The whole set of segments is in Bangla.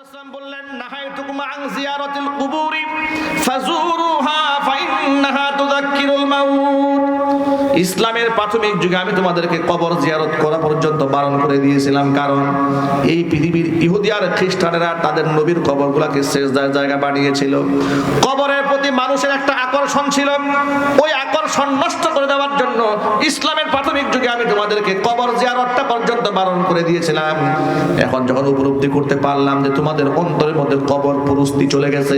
সাল্লাল্লাহু আলাইহি বললেন, নাহাইতুকুম আন জিয়ারাতিল কুবুরি ফাজুরুহা ফাইন্নাহা তুযাক্কিরুল মাউত। ইসলামের প্রাথমিক যুগে আমি তোমাদেরকে কবর জিয়ারত করা পর্যন্ত বারণ করে দিয়েছিলাম, কারণ এই পৃথিবীর ইহুদি আর খ্রিস্টানেরা তাদের নবীর কবরগুলোকে সিজদার জায়গা বানিয়েছিল। কবরের প্রতি মানুষের একটা আকর্ষণ ছিল, ওই আকর্ষণ নষ্ট করে দেওয়ার জন্য ইসলামের প্রাথমিক যুগে আমি তোমাদেরকে কবর জিয়ারতটা পর্যন্ত বারণ করে দিয়েছিলাম। এখন যখন উপলব্ধি করতে পারলাম যে তোমাদের অন্তরের মধ্যে কবর পুরস্তি চলে গেছে,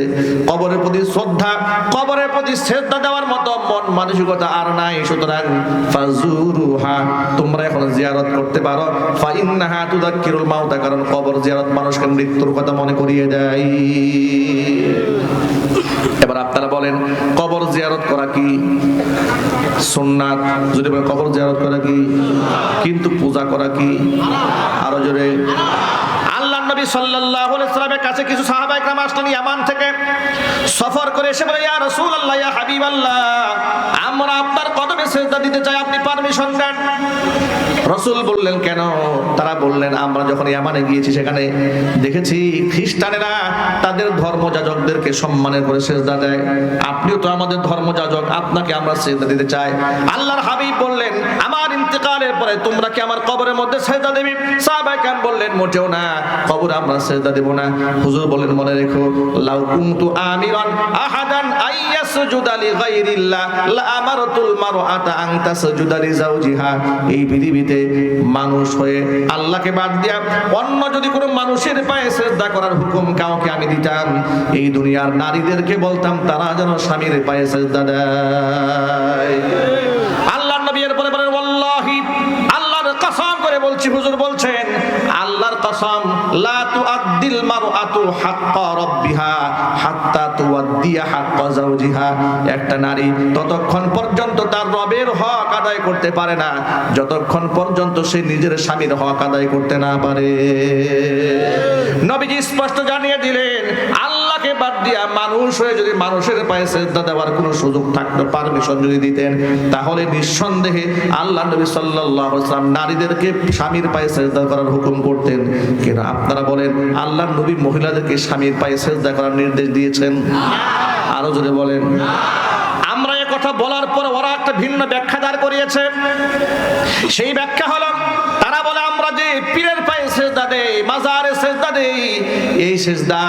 কবরের প্রতি শ্রদ্ধা, কবরের প্রতি শ্রদ্ধা দেওয়ার মতো মন মানসিকতা আর নাই, সুতরাং ফাজুরুহা, তোমরা এখন জিয়ারত করতে পারো। ফাইন্নাহা তুযাক্কিরুল মাউত, কারণ কবর জিয়ারত মানুষকে মৃত্যুর কথা মনে করিয়ে দেয়। এবার আপনারা বলেন, কবর জিয়ারত করা কি সুন্নাত? যদি বলেন কবর জিয়ারত করা কি, কিন্তু পূজা করা কি? আরো জোরে। আল্লাহর নবী সাল্লাল্লাহু আলাইহি ওয়াসাল্লামের কাছে কিছু সাহাবা একরাম আসলেন ইয়ামান থেকে সফর করে, এসে বলে, ইয়া রাসূলুল্লাহ, ইয়া হাবিবাল্লাহ, আমরা আপনার কদমে সিজদা দিতে চাই, আপনি পারমিশন দেন। রাসূল বললেন, কেন? তারা বললেন, আমরা যখন ইয়ামানে গিয়েছি সেখানে দেখেছি খ্রিস্টানেরা তাদের ধর্মযাজকদেরকে সম্মানের করে সিজদা দেয়, আপনিও তো আমাদের ধর্মযাজক, আপনাকে আমরা সিজদা দিতে চাই। আল্লাহর হাবিব বললেন, আমার ইন্তেকালের পরে তোমরা কি আমার কবরের মধ্যে সিজদা দেবে? সাহাবায়ে কেরাম বললেন, মোটেও না, কবরে আমরা সিজদা দেব না। হুজুর বলেন, মনে রেখো, লাউ কুনতু আমিরান আহাদান আইয়াসজুদা লিগাইরিল্লাহ লা আমারতুল মারআতা আন তাসজুদা লিজাওজিহা। এই পৃথিবীতে মানুষ হয়ে আল্লাহকে বাদ দিয়া অন্য যদি কোনো মানুষের পায়ে সিজদা করার হুকুম কাউকে আমি দিতাম, এই দুনিয়ার নারীদেরকে বলতাম তারা যেন স্বামীর পায়ে সিজদা দেয়। আল্লাহর নবী এরপরে বলেন, ওয়াল্লাহি, আল্লাহর কসম করে বলছি, হুজুর বলছেন, আল্লাহর কসম, লা তুআদ্দিল মারআতু হাক্কা রাব্বিহা হাত্তা তুআদ্দিয়া হাক্কা যাওজিহা। একটা নারী ততক্ষণ পর্যন্ত তার রবের হক আদায় করতে পারে না যতক্ষণ পর্যন্ত সে নিজের স্বামীর হক আদায় করতে না পারে। নবীজি স্পষ্ট জানিয়ে দিলেন, আল্লাহকে বাদ দিয়া মানুষ হয়ে যদি মানুষের পায়ে সিজদা দেওয়ার কোনো সুযোগ থাকতো, পারমিশন যদি দিতেন, তাহলে নিঃসন্দেহে আল্লাহ নবী সাল্লাল্লাহু আলাইহি ওয়াসাল্লাম নারীদেরকে স্বামীর পায়ে সিজদা করার হুকুম করতেন। কিন্তু আপনারা বলেন, আল্লাহর নবী মহিলাদেরকে স্বামীর পায়ে সিজদা করার নির্দেশ দিয়েছেন? আরো জোরে বলেন। আমরা এই কথা বলার পর ওরা একটা ভিন্ন ব্যাখ্যা দাঁড় করিয়েছে। সেই ব্যাখ্যা হলো, তারা বলে, আমরা যে পীরের পায়ে সিজদা দেই, মাজারে সিজদা দেই, এই সিজদা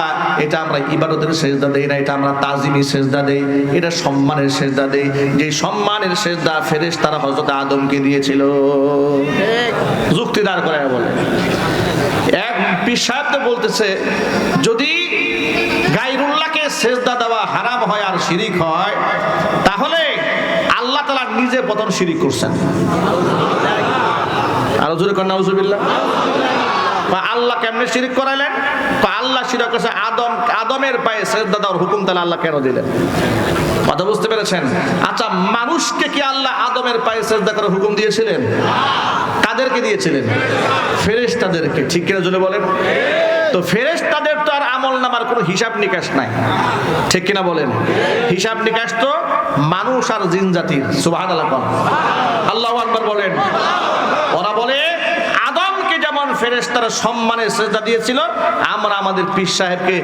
এটা আমরা ইবাদতের সিজদা দেই না, এটা আমরা তাজিমি সিজদা দেই, এটা সম্মানের সিজদা দেই। যে সম্মানের সিজদা ফেরেশতারা হযরত আদমকে দিয়েছিল। যুক্তি দাঁড় করে বলে, এক পীর সাহেব তো বলতেছে, যদি গায়রুল্লাহকে সিজদা দেওয়া হারাম হয় আর শিরিক হয়, তাহলে আল্লাহ তাআলা নিজে প্রথম শিরিক করছেন। আরো জোরে কর নাউজুবিল্লাহ। আল্লাহ কেমনে শিরিক করাইলেন? আল্লাহ শিরিক করেছে আদমের পায়ে সিজদা দেওয়ার হুকুম তাহলে আল্লাহ কেন দিলেন? কথা বুঝতে পেরেছেন? আচ্ছা, মানুষকে কি আল্লাহ আদমের পায়ে সিজদা করার হুকুম দিয়েছিলেন? কাদেরকে দিয়েছিলেন? ফেরেশতাদেরকে। ঠিক কিনা জোরে বলেন। তো ফেরেশতাদের তো আর আমলনামার কোনো হিসাব নিকাশ নাই, ঠিক কিনা বলেন? হিসাব নিকাশ তো মানুষ আর জিন জাতির। সুবহানাল্লাহ, আল্লাহু আকবার বলেন। ওরা বলে, আদমকে যেমন ফেরেশতারা সম্মানের সিজদা দিয়েছিল, আমরা আমাদের পীর সাহেবকে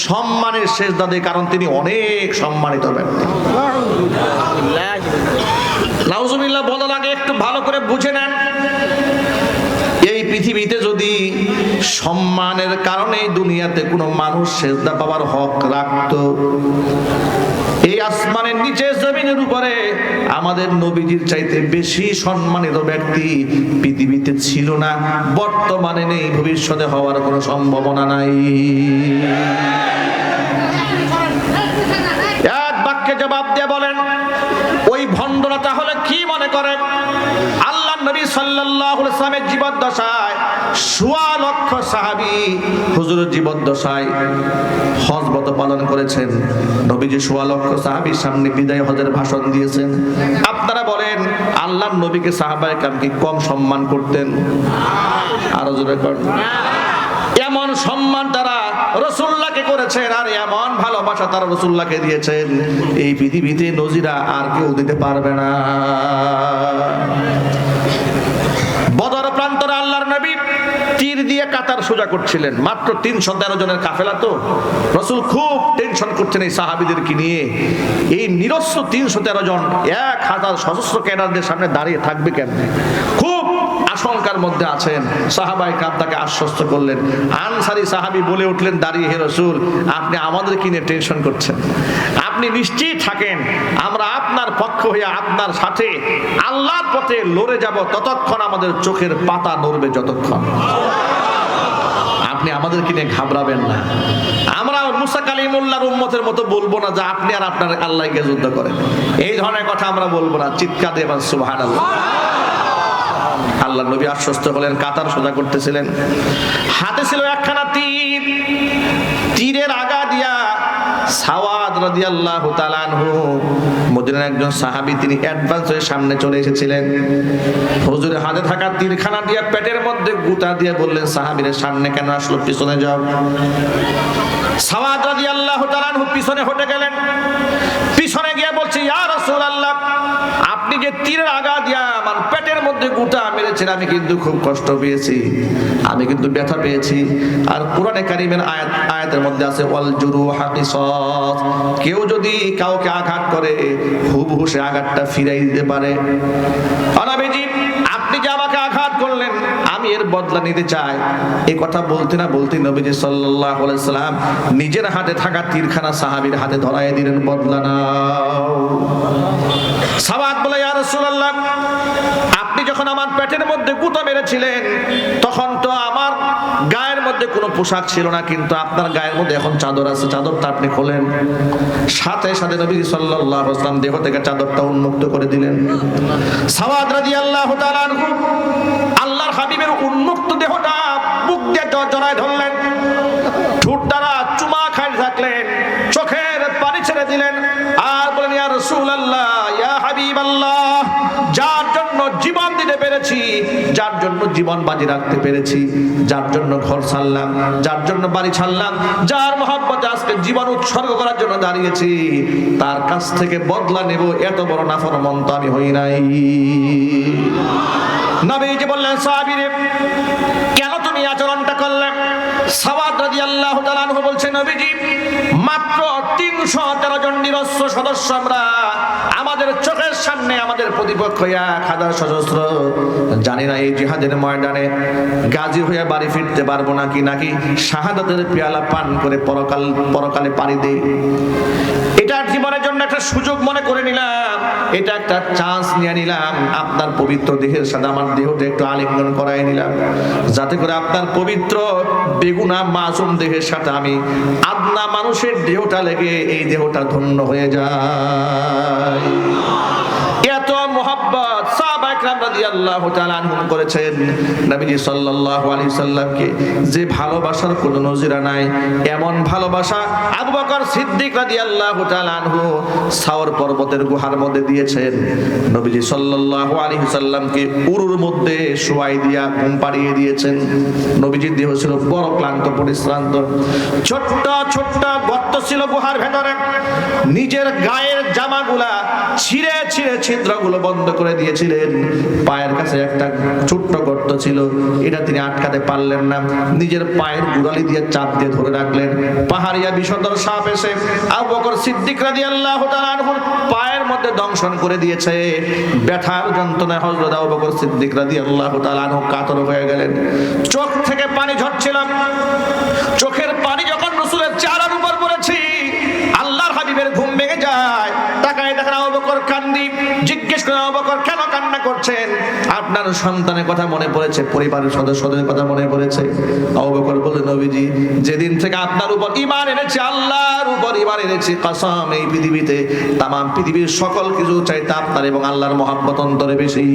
সম্মানের সিজদা দেই, কারণ তিনি অনেক সম্মানিত ব্যক্তি। নাউজুবিল্লাহ বলার আগে একটু ভালো করে বুঝে নেন, এই পৃথিবীতে যদি সম্মানের কারণে দুনিয়াতে কোনো মানুষ সিজদা পাওয়ার হক রাখতো, এই আসমানের নিচে জমিনের উপরে আমাদের নবীজির চাইতে বেশি সম্মানিত ব্যক্তি পৃথিবীতে ছিল না, বর্তমানে নেই, ভবিষ্যতে হওয়ার কোনো সম্ভাবনা নাই। এক বাক্যে জবাব দিয়ে বলেন, ওই ভণ্ডরা তাহলে কি মনে করে? আল্লাহর নবী সাল্লাল্লাহু আলাইহি ওয়াসাল্লামের জীবদ্দশায় ১৬ লক্ষ সাহাবী হুজুরের জীবদ্দশায় হজ ব্রত পালন করেছেন। নবীজি ১৬ লক্ষ সাহাবীর সামনে বিদায় হজের ভাষণ দিয়েছেন। আপনারা বলেন, আল্লাহর নবীকে সাহাবায়ে কেরাম কি কম সম্মান করতেন? আরো জোরে করেন। এমন সম্মান তারা রাসূলুল্লাহকে করেছেন, আর এমন ভালোবাসা তারা রাসূলুল্লাহকে দিয়েছেন, এই পৃথিবীতে নজিরা আর কেউ দিতে পারবে না। বদর প্রান্তরে আল্লাহর নবী তীর দিয়ে দিয়ে কাতার সোজা করছিলেন। মাত্র 313 জনের কাফেলা তো, রাসূল খুব টেনশন করছেন এই সাহাবীদেরকে নিয়ে। এই নিরস্ত্র 313 জন 1000 সশস্ত্র ক্যাডারদের সামনে দাঁড়িয়ে থাকবে কেমনে, খুব আশঙ্কার মধ্যে আছেন। সাহাবায়ে কেরাম তাকে আশ্বস্ত করলেন। আনসারী সাহাবী বলে উঠলেন দাঁড়িয়ে, হে রাসূল, আপনি আমাদের কি নিয়ে টেনশন করছেন? আপনি নিশ্চিত থাকেন, আমরা আপনার পক্ষ হয়ে আপনার সাথে আল্লাহর পথে লড়ে যাব, ততক্ষণ আমাদের চোখের পাতা নড়বে যতক্ষণ। আপনি আমাদেরকে নিয়ে ঘাবড়াবেন না। আমরা মুসা কালিমুল্লাহর উম্মতের মতো বলবো না যে আপনি আর আপনার আল্লাহকে যুদ্ধ করেন, এই ধরনের কথা আমরা বলবো না। চিৎকার দিয়ে সুবহানাল্লাহ। আল্লাহ নবী আশ্বস্ত হলেন। কাতার সোজা করতেছিলেন, হাতে ছিল একখানা তীর। তীরের আগা দিয়া সাওয়াদ রাদিয়াল্লাহু তাআলা আনহু, মদিনার একজন সাহাবী, তিনি অ্যাডভান্স হয়ে সামনে চলে এসেছিলেন। হুজুরের হাতে থাকা তীরখানা দিয়ে পেটের মধ্যে গুতা দিয়ে বললেন, সাহাবীরে সামনে কেন আসলো, পিছনে যাও। সাওয়াদ রাদিয়াল্লাহু তাআলা আনহু পিছনে হটে গেলেন। পিছনে গিয়ে বলছে, ইয়া রাসূলুল্লাহ, আপনি যে তীরের আগা দিয়া আমার পেটের মধ্যে গুতা মেরেছেন, আমি কিন্তু খুব কষ্ট পেয়েছি, আমি কিন্তু ব্যথা পেয়েছি। আর কোরআনে কারীমের আয়াতের মধ্যে আছে ওয়াল জুরুহা কিসাস, কেউ যদি কাউকে আঘাত করে হুবহু সে আঘাতটা ফিরাই দিতে পারে। নবীজি, আপনি যে আমাকে আঘাত করলেন, আমি এর বদলা নিতে চাই। এই কথা বলতে না বলতে নবীজি সাল্লাল্লাহু আলাইহি সাল্লাম নিজের হাতে থাকা তীরখানা সাহাবীর হাতে ধরায় দিলেন, বদলা নাও। সাওয়াদ বলে, ইয়া রাসূলুল্লাহ, আপনি যখন আমার পেটের মধ্যে গুতা মেরেছিলেন তখন তো আমার গায়ের মধ্যে কোনো পোশাক ছিল না, কিন্তু আপনার গায়ের মধ্যে এখন চাদর আছে, চাদরটা আপনি খোলেন। সাথে সাথে নবী সাল্লাল্লাহু আলাইহি ওয়াসাল্লাম দেহ থেকে চাদরটা উন্মুক্ত করে দিলেন। সাওয়াদ রাদিয়াল্লাহু তাআলা আনহু আল্লাহর হাবিবের উন্মুক্ত দেহটা বুক দিয়ে জড়ায় ধরলেন, ঠোঁট দ্বারা চুমা খাইতে থাকলেন, চোখের পানি ছেড়ে দিলেন, আর বলেন, ইয়া রাসূলুল্লাহ, ইয়া হাবিবাল্লাহ, যার জন্য জীবন দিতে পেরেছি, যার জন্য জীবন বাজি রাখতে পেরেছি, যার জন্য ঘর ছাড়লাম, যার জন্য বাড়ি ছাড়লাম, যার মহব্বতে আজকে জীবন উৎসর্গ করার জন্য দাঁড়িয়েছি, তার কাছ থেকে বদলা নেব, এত বড় নাফরমান তো আমি হই নাই। নবীজি বললেন, সাহাবীরে, কেন তুমি আচরণটা করলে? সাওয়াদ রাদিয়াল্লাহু তাআলা আনহু বলছেন, নবীজি, মাত্র 313 জন নিরস্ত্র সদস্য আমরা, আমাদের চোখের সামনে আমাদের প্রতিপক্ষ 1000 সশস্ত্র। জানি না এই জিহাদের ময়দানে গাজী হয়ে বাড়ি ফিরতে পারবো নাকি শাহাদাতের পেয়ালা পান করে পরকালে পাড়ি দেই। এটা জীবনের জন্য একটা সুযোগ মনে করে নিলাম, এটা একটা চান্স নিয়ে নিলাম। আপনার পবিত্র দেহের সাথে আমার দেহটা একটু আলিঙ্গন করাই নিলাম, যাতে করে আপনার পবিত্র বেগুনা মাসুম দেহের সাথে আমি আদনা মানুষের দেহটা লেগে এই দেহটা ধন্য হয়ে যায়। এত মুহাব্বত সাহাবায়ে কেরাম রাদিয়াল্লাহু তাআলা আনহুম করেছেন নবীজি সাল্লাল্লাহু আলাইহি সাল্লামকে, যে ভালোবাসার কোনো নজির নাই। এমন ভালোবাসা আবু বকর সিদ্দিক রাদিয়াল্লাহু তাআলা আনহু সাওর পর্বতের গুহার মধ্যে দিয়েছেন। নবীজি সাল্লাল্লাহু আলাইহি সাল্লামকে উরুর মধ্যে শোয়াই দিয়া ঘুম পাড়িয়ে দিয়েছেন। নবীজির দেহ ছিল বড় ক্লান্ত পরিশ্রান্ত, ছোট্ট ছোট্ট গর্ত ছিল গুহার ভেতরে, নিজের গায়ের জামাগুলা ছিঁড়ে ছিঁড়ে ছিদ্রগুলো বন্ধ করে দিয়েছিলেন। পায়ের কাছে একটা ছোট্ট গর্ত ছিল, এটা তিনি আটকাতে পারলেন না, নিজের পায়ের গোড়ালি দিয়ে চাপ দিয়ে ধরে রাখলেন। পাহাড়িয়া বিষধর সাপ এসে আবু বকর সিদ্দিক রাদিয়াল্লাহু তাআলা আনহুর পায়ের মধ্যে দংশন করে দিয়েছে। ব্যথার যন্ত্রণায় হযরত আবু বকর সিদ্দিক রাদিয়াল্লাহু তাআলা আনহু কাতর হয়ে গেলেন, চোখ থেকে পানি ঝরছিল। চোখের পানি যখন রাসূলের চেহারার উপর পড়েছে, আল্লাহর হাবিবের ঘুম ভেঙে যায়। তাকায় দেখেন আবু বকর কান্দি। জিজ্ঞেস করেন, আবু বকর কেন কান্না করছেন? আপনার সন্তানের কথা মনে পড়েছে, পরিবারের সদস্যদের কথা মনে পড়েছে। আবু বকর বললেন, নবীজি, যেদিন থেকে আপনার উপর ঈমান এনেছি, আল্লাহর উপর ঈমান এনেছি, কসম, এই পৃথিবীতে তাম পৃথিবীর সকল কিছু চাইতে আপনার এবং আল্লাহর মহব্বত অন্তরে বেশি।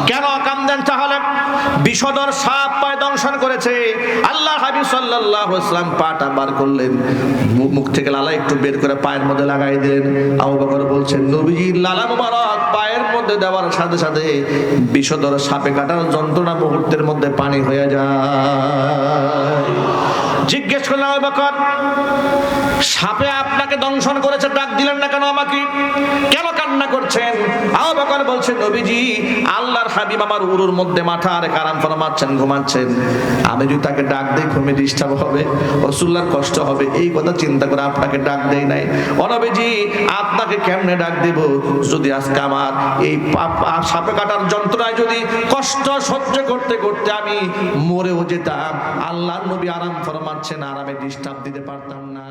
কেন কান্দেন তাহলে? বিষধর সাপ পায়ে দংশন করেছে। আল্লাহ হাবিব সাল্লাল্লাহু আলাইহি ওয়াসাল্লাম পাটা বার করলেন, মুখ থেকে লালা একটু বের করে পায়ের মধ্যে লাগাই দিলেন। আবু বকর বলছেন, নবীজির লালা মোবারক পায়ের মধ্যে দেওয়ার সাথে সাথে বিষধর সাপে কাটার যন্ত্রণা মুহূর্তের মধ্যে পানি হয়ে যায়। জিজ্ঞেস করলেন, আবু বকর সাপে আপনাকে দংশন করেছে, ডাক দিলেন না কেন আমাকে? কেন কান্না করছেন? আবু বকর বলছেন, নবীজি আল্লাহর হাবিব আমার উরুর মধ্যে মাথা আর আরাম ফরমাচ্ছেন, ঘুমাচ্ছেন, আমি যদি তাকে ডাক দেই ঘুমে ডিস্টার্ব হবে, রাসূলুল্লাহর কষ্ট হবে, এই কথা চিন্তা করে আপনাকে ডাক দেই নাই। ও নবীজি আপনাকে কেমনে ডাক দেব যদি আজকে আমার এই সাপে কাটার যন্ত্রণায় যদি কষ্ট সহ্য করতে করতে আমি মরেও যেতাম, আল্লাহর নবী আরাম ফরমাচ্ছেন, আরামে ডিস্টার্ব দিতে পারতাম না।